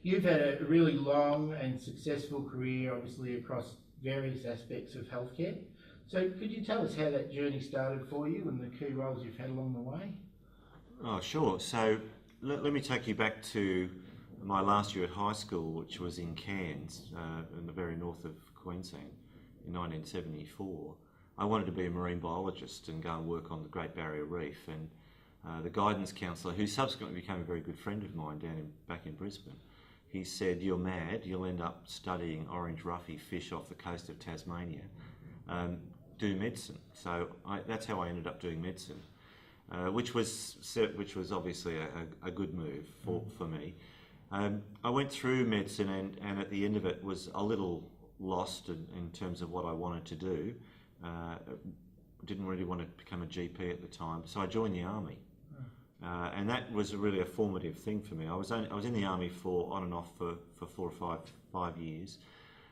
You've had a really long and successful career, obviously, across various aspects of healthcare. So could you tell us how that journey started for you and the key roles you've had along the way? Oh, sure. So let me take you back to my last year at high school, which was in Cairns, in the very north of Queensland, in 1974. I wanted to be a marine biologist and go and work on the Great Barrier Reef. And the guidance counsellor, who subsequently became a very good friend of mine back in Brisbane, he said, "You're mad. You'll end up studying orange roughy fish off the coast of Tasmania. Do medicine." So that's how I ended up doing medicine. Which was obviously a good move for me. I went through medicine and at the end of it was a little lost in terms of what I wanted to do. Didn't really want to become a GP at the time, so I joined the army, and that was really a formative thing for me. I was in the army on and off for 4 or 5 years.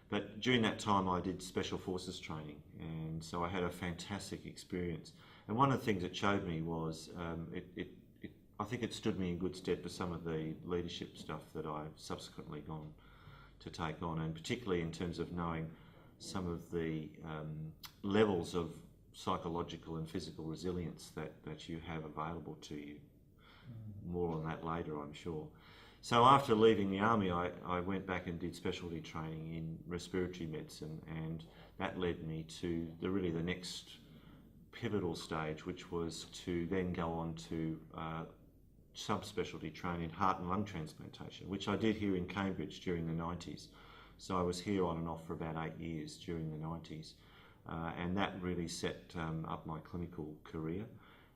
But during that time I did Special Forces training, and so I had a fantastic experience. And one of the things it showed me was, I think it stood me in good stead for some of the leadership stuff that I've subsequently gone to take on, and particularly in terms of knowing some of the levels of psychological and physical resilience that you have available to you. More on that later, I'm sure. So after leaving the army, I went back and did specialty training in respiratory medicine, and that led me to the next pivotal stage, which was to then go on to subspecialty training in heart and lung transplantation, which I did here in Cambridge during the 90s. So I was here on and off for about 8 years during the 90s, and that really set up my clinical career.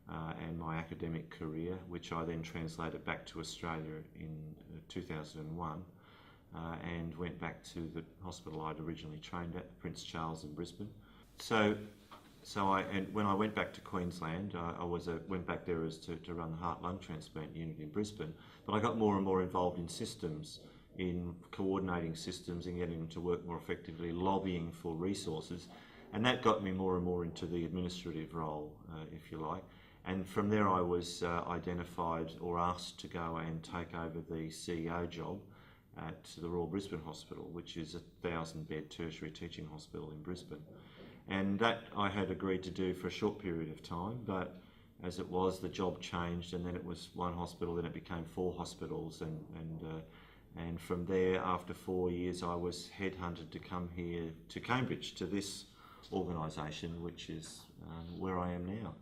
And my academic career, which I then translated back to Australia in 2001, and went back to the hospital I'd originally trained at, Prince Charles in Brisbane. When I went back to Queensland, I went back there as to run the heart-lung transplant unit in Brisbane, but I got more and more involved in systems, in coordinating systems and getting them to work more effectively, lobbying for resources, and that got me more and more into the administrative role, if you like. And from there I was identified or asked to go and take over the CEO job at the Royal Brisbane Hospital, which is a 1,000-bed tertiary teaching hospital in Brisbane. And that I had agreed to do for a short period of time, but as it was, the job changed, and then it was one hospital, then it became 4 hospitals, and from there, after 4 years, I was headhunted to come here to Cambridge, to this organisation, which is where I am now.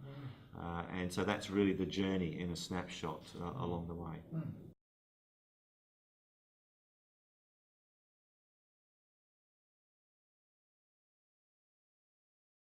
And so that's really the journey in a snapshot along the way.